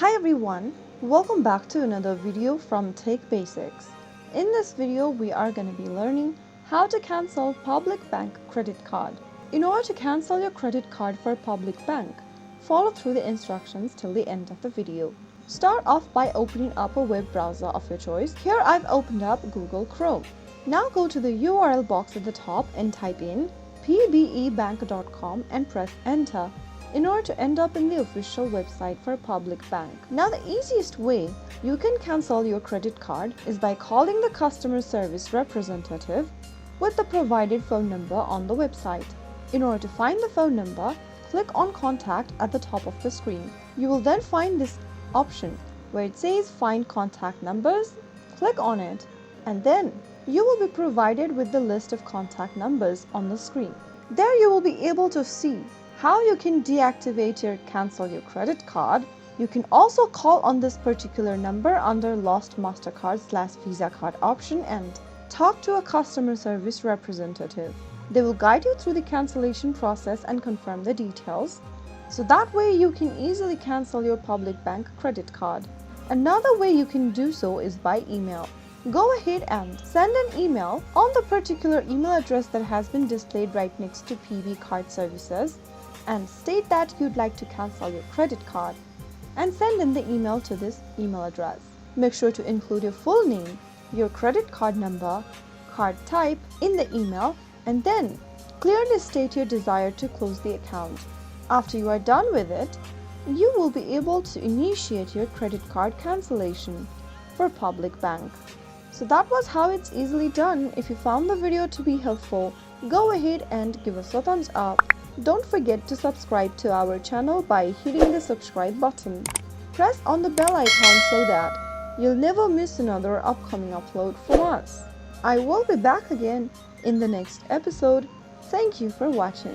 Hi everyone, welcome back to another video from Tech Basics. In this video, we are going to be learning how to cancel public bank credit card. In order to cancel your credit card for a public bank, follow through the instructions till the end of the video. Start off by opening up a web browser of your choice. Here I've opened up Google Chrome. Now go to the URL box at the top and type in pbebank.com and press enter in order to end up in the official website for a public bank. Now the easiest way you can cancel your credit card is by calling the customer service representative with the provided phone number on the website. In order to find the phone number, click on contact at the top of the screen. You will then find this option where it says find contact numbers. Click on it and then you will be provided with the list of contact numbers on the screen. There you will be able to see how you can deactivate or cancel your credit card. You can also call on this particular number under Lost MasterCard/Visa card option and talk to a customer service representative. They will guide you through the cancellation process and confirm the details. So that way you can easily cancel your public bank credit card. Another way you can do so is by email. Go ahead and send an email on the particular email address that has been displayed right next to PB Card Services and state that you'd like to cancel your credit card and send in the email to this email address. Make sure to include your full name, your credit card number, card type in the email, and then clearly state your desire to close the account. After you are done with it, you will be able to initiate your credit card cancellation for public bank. So that was how it's easily done. If you found the video to be helpful, go ahead and give us a thumbs up. Don't forget to subscribe to our channel by hitting the subscribe button. Press on the bell icon so that you'll never miss another upcoming upload from us. I will be back again in the next episode. Thank you for watching.